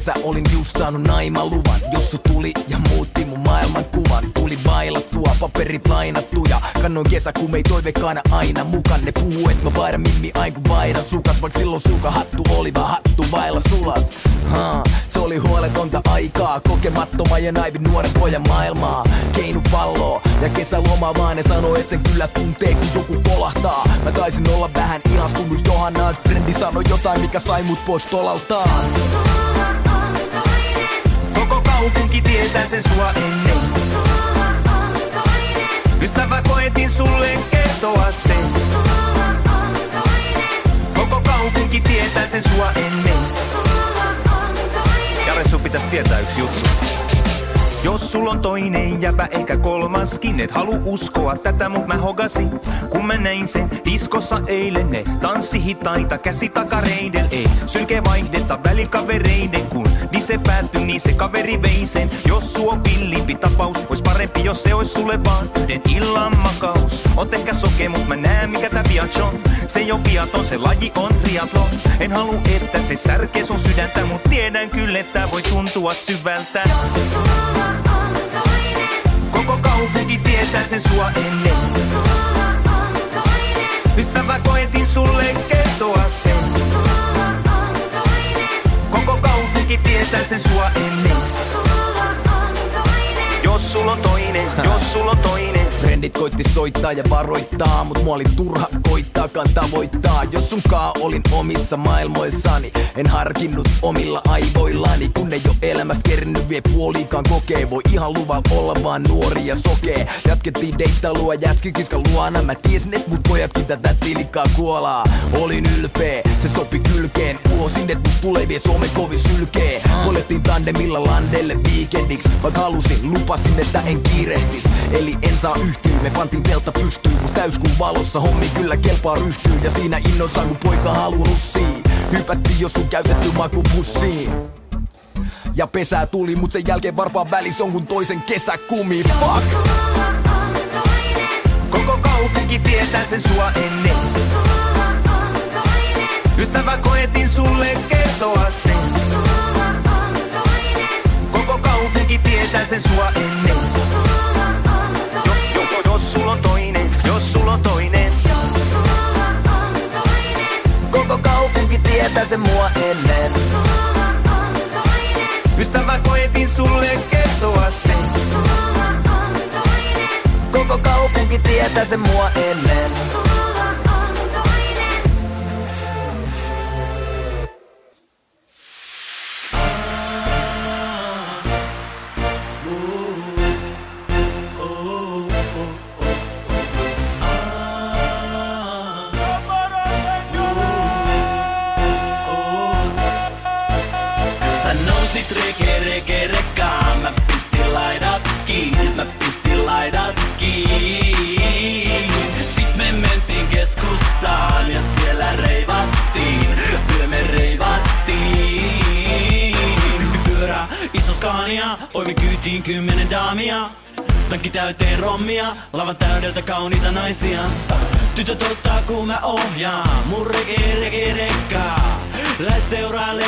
kesä olin just saanut naimaluvan. Jossu tuli ja muutti mun maailmankuvan. Tuli bailattua, paperit lainattuja. Kannoin kesäkuumei toiveikkaana aina mukaan. Ne puhuu et mä vaihdan mimmi aina kun vaihdan sukat. Vaik silloin sulkahattu oli vaan hattu vailla sulat. Se oli huoletonta aikaa, kokemattoman ja naivin nuoren pojan maailmaa. Keinu palloa ja kesälomaa vaan ne sanoi et sen kyllä tuntee kun joku kolahtaa. Mä taisin olla vähän ihastunut Johannaan. Frendi sanoi jotain mikä sai mut pois tolaltaan. Koko kaupunki tietää sen sua ennen. Ystävä koetin sulle kertoa sen. Koko kaupunki tietää sen sua ennen. Jare, sun pitäis tietää yksi juttu. Jos sul on toinen jäbä, ehkä kolmaskin. Et halu uskoa tätä, mut mä hogasin. Kun mä näin sen diskossa eilen. Ne tanssi hitaita käsi takareidel. Ei sylke vaihdetta välikavereiden. Kun dise päättyi, niin se kaveri vei sen. Jos suu on villimpi tapaus, ois parempi jos se ois sulle vaan yhden illan makaus. Oot ehkä soke, mut mä näen mikä tää biatch on. Se ei oo biaton, se laji on triathlon. En halu että se särkee sun sydäntä, mut tiedän kyllä että voi tuntua syvältä. Koko kaupunki tietää sen sua ennen. Ystävä koetin sulle kertoa sen. Koko kaupunki tietää sen sua ennen. Jos sul on toinen, jos sul on toinen. Frendit koitti soittaa ja varoittaa, mut mua oli turha koittaakaan tavoittaa. Jos sunkaan olin omissa maailmoissani, en harkinnut omilla aivoillani. Kun ei oo elämästä kerännyt vie puoliikaan kokee, voi ihan luvalla olla vaan nuori ja sokee. Jatkettiin deittailua jätskikiskan luona, mä tiesin et mut pojatkin tätä tilikkaa kuolaa. Olin ylpeä, se sopi kylkeen, uhosin et mut tulee vie Suomen kovin sylkee. Poljettiin tandemilla landelle viikendiks, vaik halusin, lupasin että en kiirehtis. Eli en saa yhtyä, me pantiin teltta pystyyn, mut täyskuun valossa hommi kyllä kelpaa ryhtyy. Ja siinä innoissaan kun poika haluu russiin, hypättiin jos sun käytetty makupussiin. Ja pesää tuli, mut sen jälkeen varpaan välis on kun toisen kesäkumi. Fuck! Koko kaupunki tietää sen sua ennen. Ystävä koetin sulle kertoa sen. Koko kaupunki tietää sen sua ennen. Jos sul on toinen, jos sul on toinen. Koko kaupunki tietää sen mua ennen. Ystävä koetin sulle kertoa sen. Koko kaupunki tietää sen mua ennen. Reke, rekkaan. Mä pistin laidat kiinni, mä pistin laidat kiinni. Sit me mentiin keskustaan ja siellä reivattiin, kyllä me reivattiin. Pyörä, iso Scania, oivi kyytiin 10 daamia. Tankki täyteen rommia, lavan täydeltä kauniita naisia. Tytöt ottaa kun mä ohjaan, mun reke rekkaa. Lähes seuraalle